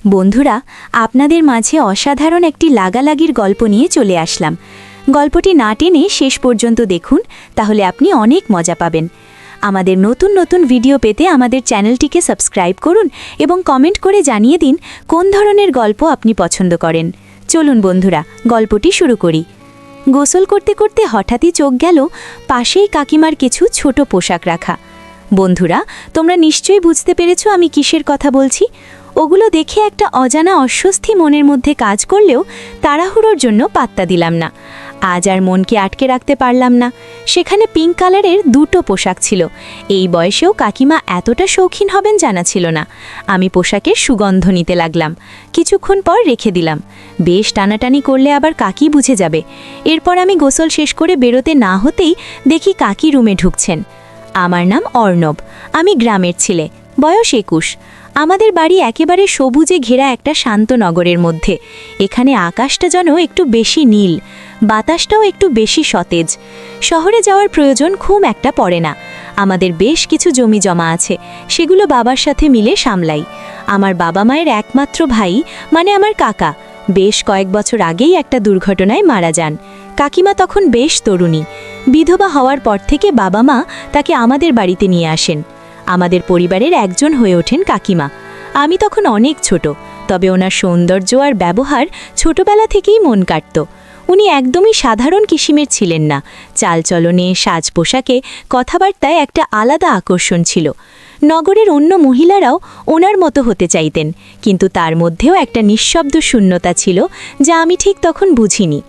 বন্ধুরা, আপনাদের মাঝে অসাধারণ একটি লাগালাগির গল্প নিয়ে চলে আসলাম। গল্পটি না টেনে শেষ পর্যন্ত দেখুন, তাহলে আপনি অনেক মজা পাবেন। আমাদের নতুন নতুন ভিডিও পেতে আমাদের চ্যানেলটিকে সাবস্ক্রাইব করুন এবং কমেন্ট করে জানিয়ে দিন কোন ধরনের গল্প আপনি পছন্দ করেন। চলুন বন্ধুরা, গল্পটি শুরু করি। গোসল করতে করতে হঠাৎই চোখ গেল পাশেই কাকিমার কিছু ছোট পোশাক রাখা। বন্ধুরা, তোমরা নিশ্চয়ই বুঝতে পেরেছো আমি কিসের কথা বলছি। ওগুলো দেখে একটা অজানা অস্বস্তি মনের মধ্যে কাজ করলেও তাড়াহুড়োর জন্য পাত্তা দিলাম না। আজ আর মনকে আটকে রাখতে পারলাম না। সেখানে পিঙ্ক কালারের দুটো পোশাক ছিল। এই বয়সেও কাকিমা এতটা শৌখিন হবেন জানা ছিল না। আমি পোশাকের সুগন্ধ নিতে লাগলাম। কিছুক্ষণ পর রেখে দিলাম। বেশ টানাটানি করলে আবার কাকি বুঝে যাবে। এরপর আমি গোসল শেষ করে বেরোতে না হতেই দেখি কাকি রুমে ঢুকছেন। আমার নাম অর্ণব, আমি গ্রামের ছেলে, বয়স 21। আমাদের বাড়ি একেবারে সবুজে ঘেরা একটা শান্ত নগরের মধ্যে। এখানে আকাশটা যেন একটু বেশি নীল, বাতাসটাও একটু বেশি সতেজ। শহরে যাওয়ার প্রয়োজন খুব একটা পড়ে না। আমাদের বেশ কিছু জমি জমা আছে, সেগুলো বাবার সাথে মিলে সামলাই। আমার বাবা মায়ের একমাত্র ভাই মানে আমার কাকা বেশ কয়েক বছর আগেই একটা দুর্ঘটনায় মারা যান। কাকিমা তখন বেশ তরুণী। বিধবা হওয়ার পর থেকে বাবা মা তাকে আমাদের বাড়িতে নিয়ে আসেন। আমাদের পরিবারের একজন হয়ে ওঠেন কাকিমা। আমি তখন অনেক ছোট, তবে ওনার সৌন্দর্য আর ব্যবহার ছোটবেলা থেকেই মন কাটত। উনি একদমই সাধারণ কিসিমের ছিলেন না। চালচলনে, সাজ পোশাকে, কথাবার্তায় একটা আলাদা আকর্ষণ ছিল। নগরের অন্য মহিলারাও ওনার মতো হতে চাইতেন, কিন্তু তার মধ্যেও একটা নিঃশব্দ শূন্যতা ছিল যা আমি ঠিক তখন বুঝিনি।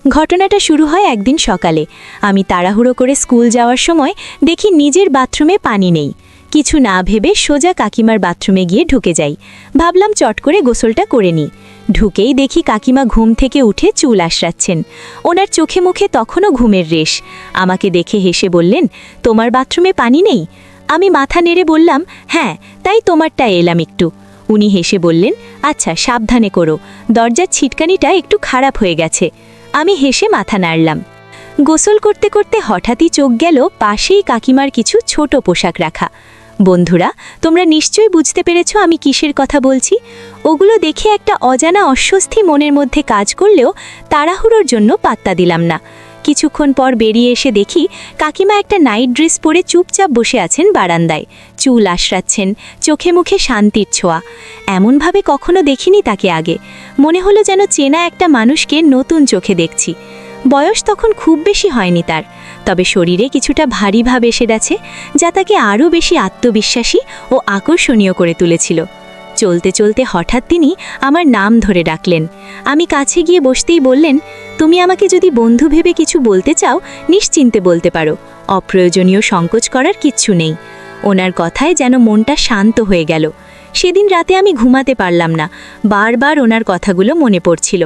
ঘটনাটা শুরু হয় একদিন সকালে। আমি তাড়াহুড়ো করে স্কুল যাওয়ার সময় দেখি নিজের বাথরুমে পানি নেই। কিছু না ভেবে সোজা কাকিমার বাথরুমে গিয়ে ঢুকে যাই। ভাবলাম চট করে গোসলটা করে নিই। ঢুকেই দেখি কাকিমা ঘুম থেকে উঠে চুল আঁচড়াচ্ছেন। ওনার চোখে মুখে তখনও ঘুমের রেশ। আমাকে দেখে হেসে বললেন, তোমার বাথরুমে পানি নেই? আমি মাথা নেড়ে বললাম, হ্যাঁ, তাই তোমারটা এলাম একটু। উনি হেসে বললেন, আচ্ছা সাবধানে করো, দরজার ছিটকানিটা একটু খারাপ হয়ে গেছে। আমি হেসে মাথা নাড়লাম। গোসল করতে করতে হঠাৎই চোখ গেল পাশেই কাকিমার কিছু ছোট পোশাক রাখা। বন্ধুরা, তোমরা নিশ্চয়ই বুঝতে পেরেছো আমি কিসের কথা বলছি। ওগুলো দেখে একটা অজানা অস্বস্তি মনের মধ্যে কাজ করলেও তাড়াহুড়োর জন্য পাত্তা দিলাম না। কিছুক্ষণ পর বেরিয়ে এসে দেখি কাকিমা একটা নাইট ড্রেস পরে চুপচাপ বসে আছেন বারান্দায়। চুল আঁচড়াচ্ছেন, চোখে মুখে শান্তির ছোঁয়া। এমনভাবে কখনো দেখিনি তাকে আগে। মনে হলো যেন চেনা একটা মানুষকে নতুন চোখে দেখছি। বয়স তখন খুব বেশি হয়নি তার, তবে শরীরে কিছুটা ভারী ভাব এসে গেছে, যা তাকে আরও বেশি আত্মবিশ্বাসী ও আকর্ষণীয় করে তুলেছিল। চলতে চলতে হঠাৎ তিনি আমার নাম ধরে ডাকলেন। আমি কাছে গিয়ে বসতেই বললেন, তুমি আমাকে যদি বন্ধু ভেবে কিছু বলতে চাও নিশ্চিন্তে বলতে পারো, অপ্রয়োজনীয় সংকোচ করার কিচ্ছু নেই। ওনার কথায় যেন মনটা শান্ত হয়ে গেল। সেদিন রাতে আমি ঘুমাতে পারলাম না। বারবার ওনার কথাগুলো মনে পড়ছিল।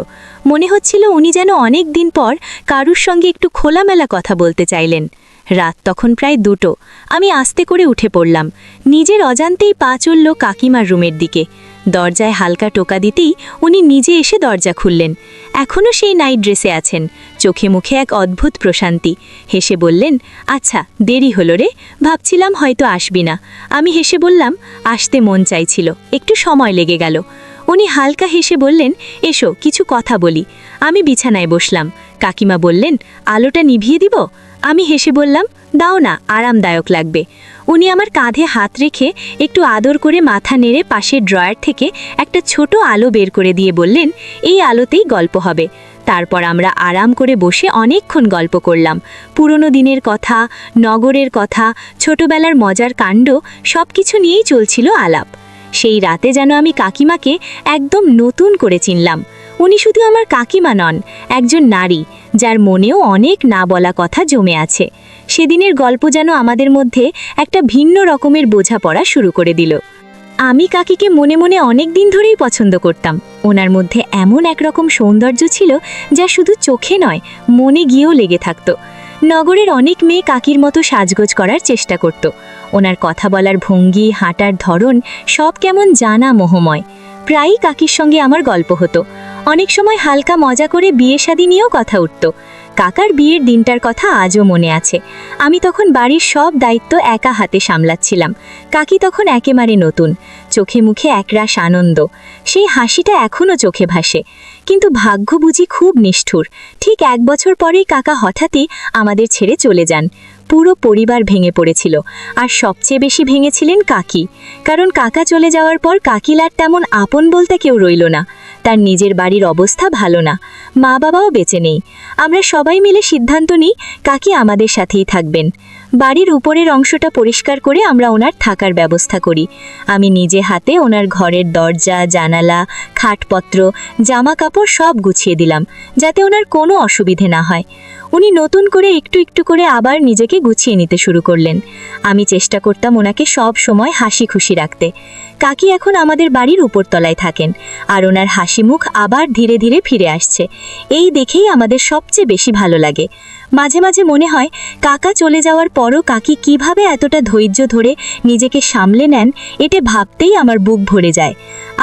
মনে হচ্ছিল উনি যেন অনেক দিন পর কারুর সঙ্গে একটু খোলামেলা কথা বলতে চাইলেন। রাত তখন প্রায় 2টো। আমি আস্তে করে উঠে পড়লাম। নিজের অজান্তেই পা চলল কাকিমার রুমের দিকে। দরজায় হালকা টোকা দিতেই উনি নিজে এসে দরজা খুললেন। এখনও সেই নাইট ড্রেসে আছেন, চোখে মুখে এক অদ্ভুত প্রশান্তি। হেসে বললেন, আচ্ছা দেরি হলো রে, ভাবছিলাম হয়তো আসবি না। আমি হেসে বললাম, আসতে মন চাইছিল, একটু সময় লেগে গেল। উনি হালকা হেসে বললেন, এসো কিছু কথা বলি। আমি বিছানায় বসলাম। কাকিমা বললেন, আলোটা নিভিয়ে দিব? আমি হেসে বললাম, দাও না, আরামদায়ক লাগবে। উনি আমার কাঁধে হাত রেখে একটু আদর করে মাথা নেড়ে পাশের ড্রয়ার থেকে একটা ছোট আলো বের করে দিয়ে বললেন, এই আলোতেই গল্প হবে। তারপর আমরা আরাম করে বসে অনেকক্ষণ গল্প করলাম। পুরনো দিনের কথা, নগরের কথা, ছোটবেলার মজার কাণ্ড, সব কিছু নিয়েই চলছিল আলাপ। সেই রাতে যেন আমি কাকিমাকে একদম নতুন করে চিনলাম। উনি শুধু আমার কাকিমা নন, একজন নারী যার মনেও অনেক না বলা কথা জমে আছে। সেদিনের গল্প যেন আমাদের মধ্যে একটা ভিন্ন রকমের বোঝাপড়া শুরু করে দিল। আমি কাকিকে মনে মনে অনেক দিন ধরেই পছন্দ করতাম। ওনার মধ্যে এমন একরকম সৌন্দর্য ছিল যা শুধু চোখে নয়, মনে গিয়েও লেগে থাকত। নগরের অনেক মেয়ে কাকির মতো সাজগোজ করার চেষ্টা করত। ওনার কথা বলার ভঙ্গি, হাঁটার ধরন সব কেমন জানা মোহময়। প্রায়ই কাকির সঙ্গে আমার গল্প হতো। অনেক সময় হালকা মজা করে বিয়ে শাদী নিয়েও কথা উঠত। কাকার বিয়ের দিনটার কথা আজও মনে আছে। আমি তখন বাড়ির সব দায়িত্ব একা হাতে সামলাচ্ছিলাম। কাকি তখন একেবারে নতুন, চোখে মুখে একরাশ আনন্দ, সেই হাসিটা এখনও চোখে ভাসে। কিন্তু ভাগ্য বুঝি খুব নিষ্ঠুর। ঠিক 1 বছর পরেই কাকা হঠাৎই আমাদের ছেড়ে চলে যান। পুরো পরিবার ভেঙে পড়েছিল, আর সবচেয়ে বেশি ভেঙেছিলেন কাকি। কারণ কাকা চলে যাওয়ার পর কাকির আর তেমন আপন বলতে কেউ রইল না। তার নিজের বাড়ির অবস্থা ভালো না, মা বাবাও বেঁচে নেই। আমরা সবাই মিলে সিদ্ধান্ত নিই কাকি আমাদের সাথেই থাকবেন। বাড়ির উপরের অংশটা পরিষ্কার করে আমরা ওনার থাকার ব্যবস্থা করি। আমি নিজে হাতে ওনার ঘরের দরজা, জানালা, খাটপত্র, জামা কাপড় সব গুছিয়ে দিলাম, যাতে ওনার কোনো অসুবিধে না হয়। উনি নতুন করে একটু একটু করে আবার নিজেকে গুছিয়ে নিতে শুরু করলেন। আমি চেষ্টা করতাম ওনাকে সব সময় হাসি খুশি রাখতে। কাকি এখন আমাদের বাড়ির উপরতলায় থাকেন, আর ওনার হাসি মুখ আবার ধীরে ধীরে ফিরে আসছে। এই দেখেই আমাদের সবচেয়ে বেশি ভালো লাগে। মাঝে মাঝে মনে হয় কাকা চলে যাওয়ার পরও কাকি কিভাবে এতটা ধৈর্য ধরে নিজেকে সামলে নেন, এটা ভাবতেই আমার বুক ভরে যায়।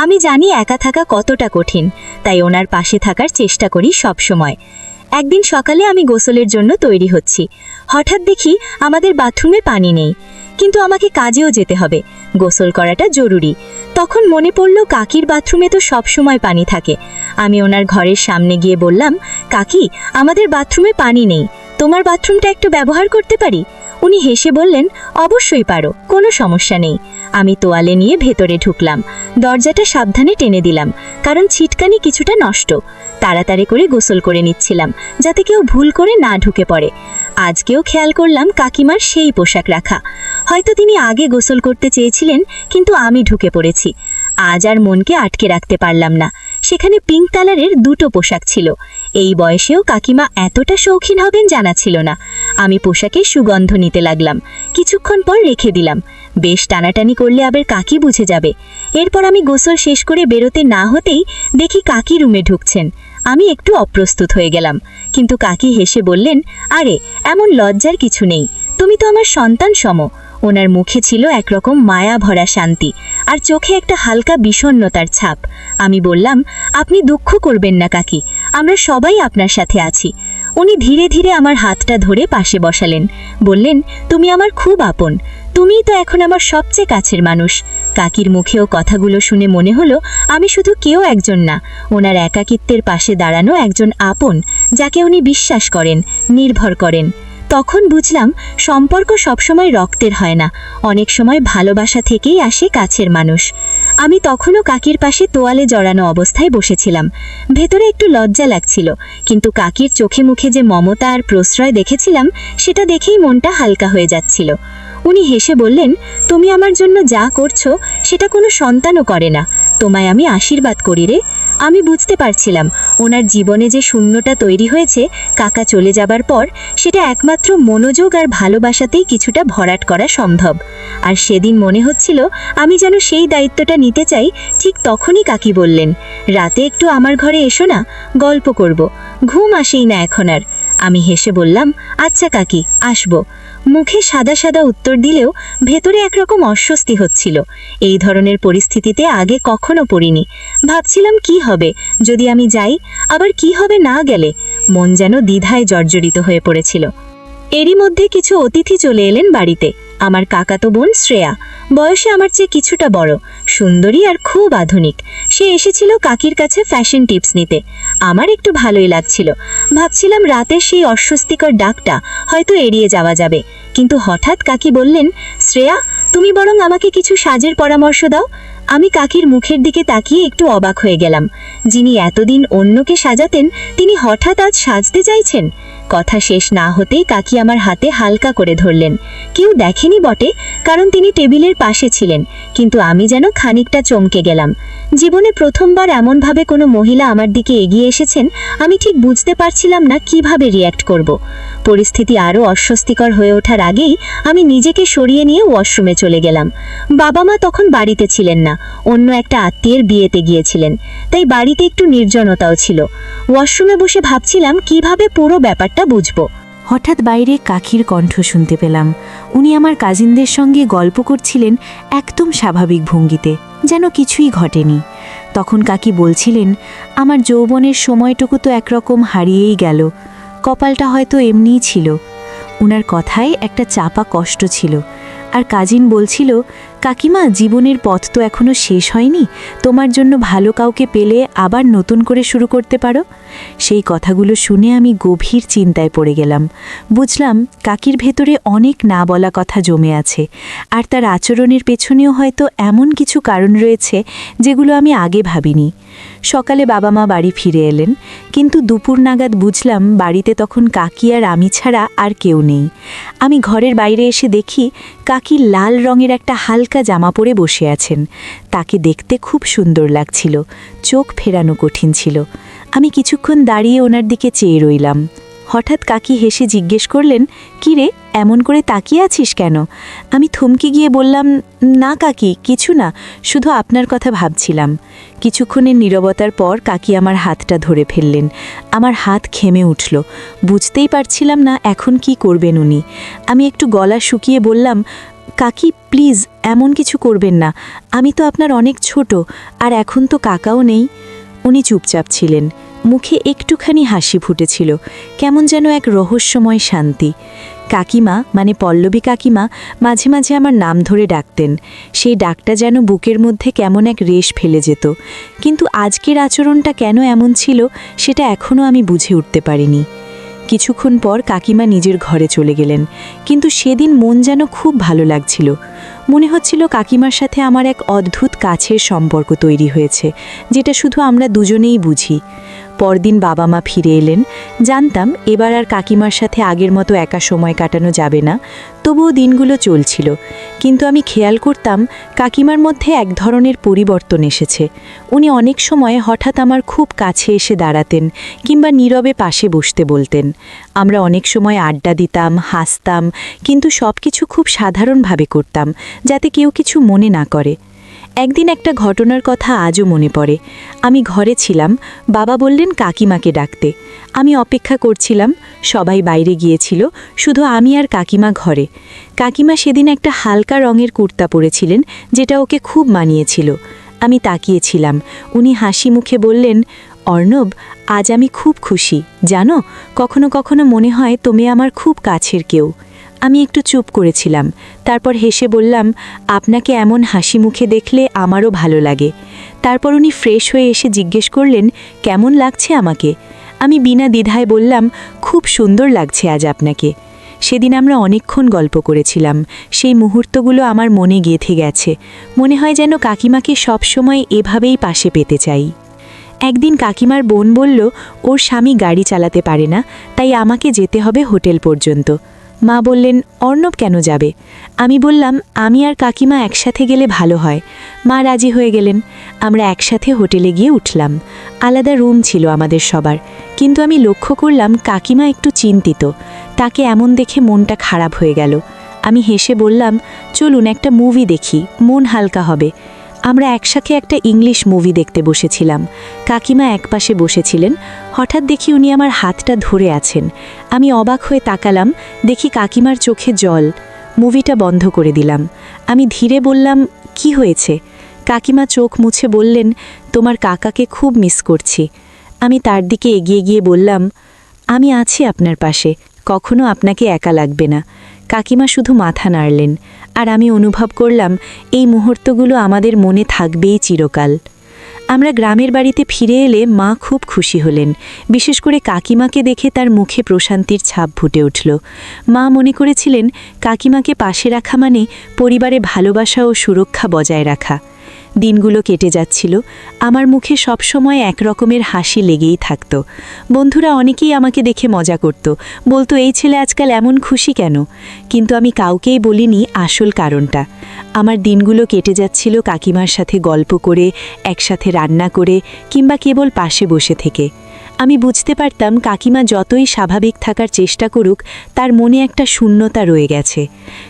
আমি জানি একা থাকা কতটা কঠিন, তাই ওনার পাশে থাকার চেষ্টা করি সব সময়। একদিন সকালে আমি গোসলের জন্য তৈরি হচ্ছি। হঠাৎ দেখি আমাদের বাথরুমে পানি নেই, কিন্তু আমাকে কাজেও যেতে হবে, গোসল করাটা জরুরি। তখন মনে পড়ল কাকির বাথরুমে তো সব সময় পানি থাকে। আমি ওনার ঘরের সামনে গিয়ে বললাম, কাকি, আমাদের বাথরুমে পানি নেই, তোমার বাথরুমটা একটু ব্যবহার করতে পারি? উনি হেসে বললেন, অবশ্যই পারো, কোনো সমস্যা নেই। আমি তোয়ালে নিয়ে ভেতরে ঢুকলাম, দরজাটা সাবধানে টেনে দিলাম, কারণ ছিটকানি কিছুটা নষ্ট। তাড়াতাড়ি করে গোসল করে নিচ্ছিলাম, যাতে কেউ ভুল করে না ঢুকে পড়ে। আজকেও খেয়াল করলাম কাকিমার সেই পোশাক রাখা। হয়তো তিনি আগে গোসল করতে চেয়েছিলেন, কিন্তু আমি ঢুকে পড়েছি। আজ আর মনকে আটকে রাখতে পারলাম না। সেখানে পিঙ্ক কালারের 2টো পোশাক ছিল। এই বয়সেও কাকিমা এতটা শৌখিন হবেন জানা ছিল না। আমি পোশাকে সুগন্ধ নিতে লাগলাম, কিছুক্ষণ পর রেখে দিলাম। বেশ টানাটানি করলে আবার কাকি বুঝে যাবে। এরপর আমি গোসল শেষ করে বেরোতে না হতেই দেখি কাকি রুমে ঢুকছেন। আমি একটু অপ্রস্তুত হয়ে গেলাম, কিন্তু কাকি হেসে বললেন, আরে এমন লজ্জার কিছু নেই, তুমি তো আমার সন্তান সম। ওনার মুখে ছিল একরকম মায়া ভরা শান্তি, আর চোখে একটা হালকা বিষণ্ণতার ছাপ। আমি বললাম, আপনি দুঃখ করবেন না কাকি, আমরা সবাই আপনার সাথে আছি। উনি ধীরে ধীরে আমার হাতটা ধরে পাশে বসালেন, বললেন, তুমি আমার খুব আপন, তুমিই তো এখন আমার সবচেয়ে কাছের মানুষ। কাকির মুখেও কথাগুলো শুনে মনে হলো আমি শুধু কেউ একজন না, ওনার একাকিত্বের পাশে দাঁড়ানো একজন আপন, যাকে উনি বিশ্বাস করেন, নির্ভর করেন। তখন বুঝলাম সম্পর্ক সবসময় রক্তের হয় না, অনেক সময় ভালোবাসা থেকেই আসে কাছের মানুষ। আমি তখনও কাকির পাশে তোয়ালে জড়ানো অবস্থায় বসেছিলাম। ভেতরে একটু লজ্জা লাগছিল, কিন্তু কাকির চোখে মুখে যে মমতা আর প্রশ্রয় দেখেছিলাম, সেটা দেখেই মনটা হালকা হয়ে যাচ্ছিল। উনি হেসে বললেন, তুমি আমার জন্য যা করছো সেটা কোনো সন্তানও করে না, তোমায় আমি আশীর্বাদ করি রে। আমি বুঝতে পারছিলাম ওনার জীবনে যে শূন্যটা তৈরি হয়েছে কাকা চলে যাবার পর, সেটা একমাত্র মনোযোগ আর ভালোবাসাতেই কিছুটা ভরাট করা সম্ভব। আর সেদিন মনে হচ্ছিল আমি যেন সেই দায়িত্বটা নিতে চাই। ঠিক তখনই কাকি বললেন, রাতে একটু আমার ঘরে এসো না, গল্প করব, ঘুম আসেই না এখন আর। আমি হেসে বললাম, আচ্ছা কাকি, আসবো। মুখে সাদা সাদা উত্তর দিলেও ভেতরে একরকম অস্বস্তি হচ্ছিল। এই ধরনের পরিস্থিতিতে আগে কখনো পড়িনি। ভাবছিলাম কি হবে যদি আমি যাই, আবার কি হবে না গেলে। মন যেন দ্বিধায় জর্জরিত হয়ে পড়েছিল। এরই মধ্যে কিছু অতিথি চলে এলেন বাড়িতে। আমার কাকাতো বোন শ্রেয়া, বয়সে আমার চেয়ে কিছুটা বড়, সুন্দরী আর খুব আধুনিক। সে এসেছিল কাকির কাছে ফ্যাশন টিপস নিতে। আমার একটু ভালোই লাগছিল, ভাবছিলাম রাতের সেই অস্বস্তিকর ডাকটা হয়তো এড়িয়ে যাওয়া যাবে। কিন্তু হঠাৎ কাকি বললেন, শ্রেয়া, তুমি বরং আমাকে কিছু সাজের পরামর্শ দাও। আমি কাকির মুখের দিকে তাকিয়ে একটু অবাক হয়ে গেলাম। যিনি এতদিন অন্যকে সাজাতেন, তিনি হঠাৎ আজ সাজতে চাইছেন। কথা শেষ না হতেই কাকি আমার হাতে হালকা করে ধরলেন। কেউ দেখেনি বটে, কারণ তিনি টেবিলের পাশে ছিলেন, কিন্তু আমি যেন খানিকটা চমকে গেলাম। জীবনে প্রথমবার এমনভাবে কোনো মহিলা আমার দিকে এগিয়ে এসেছেন। আমি ঠিক বুঝতে পারছিলাম না কিভাবে রিয়্যাক্ট করব। পরিস্থিতি আরও অস্বস্তিকর হয়ে ওঠার আগেই আমি নিজেকে সরিয়ে নিয়ে ওয়াশরুমে চলে গেলাম। বাবা মা তখন বাড়িতে ছিলেন না, অন্য একটা আত্মীয়ের বিয়েতে গিয়েছিলেন, তাই বাড়িতে একটু নির্জনতাও ছিল। ওয়াশরুমে বসে ভাবছিলাম কিভাবে পুরো ব্যাপারটা বুঝবো। হঠাৎ বাইরে কাকির কণ্ঠ শুনতে পেলাম। উনি আমার কাজিনদের সঙ্গে গল্প করছিলেন একদম স্বাভাবিক ভঙ্গিতে, যেন কিছুই ঘটেনি। তখন কাকি বলছিলেন, আমার যৌবনের সময়টুকু তো একরকম হারিয়েই গেল, কপালটা হয়তো এমনিই ছিল। ওনার কথায় একটা চাপা কষ্ট ছিল। আর কাজিন বলছিল, কাকিমা, জীবনের পথ তো এখনো শেষ হয়নি, তোমার জন্য ভালো কাউকে পেলে আবার নতুন করে শুরু করতে পারো। সেই কথাগুলো শুনে আমি গভীর চিন্তায় পড়ে গেলাম। বুঝলাম কাকির ভেতরে অনেক না বলা কথা জমে আছে, আর তার আচরণের পেছনেও হয়তো এমন কিছু কারণ রয়েছে যেগুলো আমি আগে ভাবিনি। সকালে বাবা মা বাড়ি ফিরে এলেন, কিন্তু দুপুর নাগাদ বুঝলাম বাড়িতে তখন কাকি আর আমি ছাড়া আর কেউ নেই। আমি ঘরের বাইরে এসে দেখি কাকি লাল রঙের একটা হালকা জামা পরে বসে আছেন। তাকে দেখতে খুব সুন্দর লাগছিল, চোখ ফেরানো কঠিন ছিল। আমি কিছুক্ষণ দাঁড়িয়ে ওনার দিকে চেয়ে রইলাম। হঠাৎ কাকি হেসে জিজ্ঞেস করলেন, "কি রে, এমন করে তাকিয়ে আছিস কেন?" আমি থমকে গিয়ে বললাম, "না কাকি, কিছু না, শুধু আপনার কথা ভাবছিলাম।" কিছুক্ষণের নীরবতার পর কাকি আমার হাতটা ধরে ফেললেন। আমার হাত ঘেমে উঠল। বুঝতেই পারছিলাম না এখন কি করবেন উনি। আমি একটু গলা শুকিয়ে বললাম, "কাকি, প্লিজ এমন কিছু করবেন না, আমি তো আপনার অনেক ছোট, আর এখন তো কাকাও নেই।" উনি চুপচাপ ছিলেন, মুখে একটুখানি হাসি ফুটেছিল, কেমন যেন এক রহস্যময় শান্তি। কাকিমা, মানে পল্লবী কাকিমা, মাঝে মাঝে আমার নাম ধরে ডাকতেন। সেই ডাকটা যেন বুকের মধ্যে কেমন এক রেশ ফেলে যেত। কিন্তু আজকের আচরণটা কেন এমন ছিল সেটা এখনও আমি বুঝে উঠতে পারিনি। কিছুক্ষণ পর কাকিমা নিজের ঘরে চলে গেলেন, কিন্তু সেদিন মন যেন খুব ভালো লাগছিল। মনে হচ্ছিল কাকিমার সাথে আমার এক অদ্ভুত কাছের সম্পর্ক তৈরি হয়েছে, যেটা শুধু আমরা দুজনেই বুঝি। পরদিন বাবা মা ফিরে এলেন। জানতাম এবার আর কাকিমার সাথে আগের মতো একা সময় কাটানো যাবে না, তবুও দিনগুলো চলছিল। কিন্তু আমি খেয়াল করতাম কাকিমার মধ্যে এক ধরনের পরিবর্তন এসেছে। উনি অনেক সময় হঠাৎ আমার খুব কাছে এসে দাঁড়াতেন, কিংবা নীরবে পাশে বসতে বলতেন। আমরা অনেক সময় আড্ডা দিতাম, হাসতাম, কিন্তু সব কিছু খুব সাধারণভাবে করতাম, যাতে কেউ কিছু মনে না করে। একদিন একটা ঘটনার কথা আজও মনে পড়ে। আমি ঘরে ছিলাম, বাবা বললেন কাকিমাকে ডাকতে। আমি অপেক্ষা করছিলাম, সবাই বাইরে গিয়েছিল, শুধু আমি আর কাকিমা ঘরে। কাকিমা সেদিন একটা হালকা রঙের কুর্তা পরেছিলেন, যেটা ওকে খুব মানিয়েছিল। আমি তাকিয়েছিলাম। উনি হাসি মুখে বললেন, "অর্ণব, আজ আমি খুব খুশি, জানো, কখনো কখনো মনে হয় তুমি আমার খুব কাছের কেউ।" আমি একটু চুপ করেছিলাম, তারপর হেসে বললাম, "আপনাকে এমন হাসি মুখে দেখলে আমারও ভালো লাগে।" তারপর উনি ফ্রেশ হয়ে এসে জিজ্ঞেস করলেন, "কেমন লাগছে আমাকে?" আমি বিনা দ্বিধায় বললাম, "খুব সুন্দর লাগছে আজ আপনাকে।" সেদিন আমরা অনেকক্ষণ গল্প করেছিলাম। সেই মুহূর্তগুলো আমার মনে গেঁথে গেছে। মনে হয় যেন কাকিমাকে সবসময় এভাবেই পাশে পেতে চাই। একদিন কাকিমার বোন বলল, ওর স্বামী গাড়ি চালাতে পারে না, তাই আমাকে যেতে হবে হোটেল পর্যন্ত। মা বললেন, অর্ণব কেন যাবে? আমি বললাম, আমি আর কাকিমা একসাথে গেলে ভালো হয়। মা রাজি হয়ে গেলেন। আমরা একসাথে হোটেলে গিয়ে উঠলাম। আলাদা রুম ছিল আমাদের সবার, কিন্তু আমি লক্ষ্য করলাম কাকিমা একটু চিন্তিত। তাকে এমন দেখে মনটা খারাপ হয়ে গেল। আমি হেসে বললাম, চলুন একটা মুভি দেখি, মন হালকা হবে। আমরা একসাথে একটা ইংলিশ মুভি দেখতে বসেছিলাম। কাকিমা একপাশে বসেছিলেন। হঠাৎ দেখি উনি আমার হাতটা ধরে আছেন। আমি অবাক হয়ে তাকালাম, দেখি কাকিমার চোখে জল। মুভিটা বন্ধ করে দিলাম। আমি ধীরে বললাম, কি হয়েছে? কাকিমা চোখ মুছে বললেন, তোমার কাকাকে খুব মিস করছি। আমি তার দিকে এগিয়ে গিয়ে বললাম, আমি আছি আপনার পাশে, কখনো আপনাকে একা লাগবে না। কাকিমা শুধু মাথা নাড়লেন, আর আমি অনুভব করলাম এই মুহূর্তগুলো আমাদের মনে থাকবেই চিরকাল। আমরা গ্রামের বাড়িতে ফিরে এলে মা খুব খুশি হলেন। বিশেষ করে কাকিমাকে দেখে তার মুখে প্রশান্তির ছাপ ফুটে উঠল। মা মনে করেছিলেন কাকিমাকে পাশে রাখা মানে পরিবারে ভালোবাসা ও সুরক্ষা বজায় রাখা। দিনগুলো কেটে যাচ্ছিল। আমার মুখে সবসময় একরকমের হাসি লেগেই থাকত। বন্ধুরা অনেকেই আমাকে দেখে মজা করত, বলতো এই ছেলে আজকাল এমন খুশি কেন? কিন্তু আমি কাউকেই বলিনি আসল কারণটা। আমার দিনগুলো কেটে যাচ্ছিল কাকিমার সাথে গল্প করে, একসাথে রান্না করে, কিংবা কেবল পাশে বসে থেকে। আমি বুঝতে পারতাম কাকিমা যতই স্বাভাবিক থাকার চেষ্টা করুক, তার মনে একটা শূন্যতা রয়ে গেছে।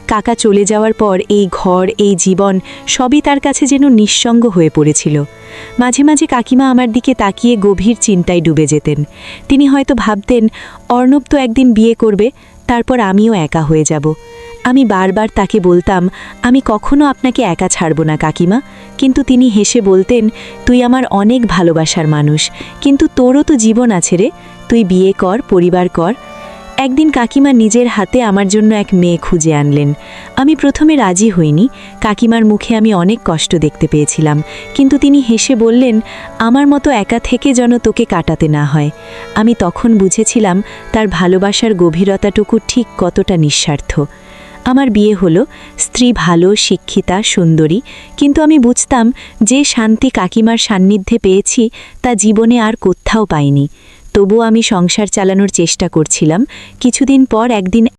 কাকা চলে যাওয়ার পর এই ঘর, এই জীবন সবই তার কাছে যেন নিঃসঙ্গ হয়ে পড়েছিল। মাঝে মাঝে কাকিমা আমার দিকে তাকিয়ে গভীর চিন্তায় ডুবে যেতেন। তিনি হয়তো ভাবতেন, অর্ণব তো একদিন বিয়ে করবে, তারপর আমিও একা হয়ে যাব। আমি বারবার তাকে বলতাম, আমি কখনো আপনাকে একা ছাড়ব না কাকিমা, কিন্তু তিনি হেসে বলতেন, তুই আমার অনেক ভালোবাসার মানুষ, কিন্তু তোরও তো জীবন আছে রে, তুই বিয়ে কর, পরিবার কর। একদিন কাকিমা নিজের হাতে আমার জন্য এক মেয়ে খুঁজে আনলেন। আমি প্রথমে রাজি হইনি, কাকিমার মুখে আমি অনেক কষ্ট দেখতে পেয়েছিলাম, কিন্তু তিনি হেসে বললেন, আমার মতো একা থেকে যেন তোকে কাটাতে না হয়। আমি তখন বুঝেছিলাম তার ভালোবাসার গভীরতাটুকু ঠিক কতটা নিঃস্বার্থ। আমার বিয়ে হলো, স্ত্রী ভালো, শিক্ষিতা, সুন্দরী, কিন্তু আমি বুঝতাম যে শান্তি কাকিমার সান্নিধ্যে পেয়েছি তা জীবনে আর কোথাও পাইনি। তবুও আমি সংসার চালানোর চেষ্টা করছিলাম। কিছুদিন পর একদিন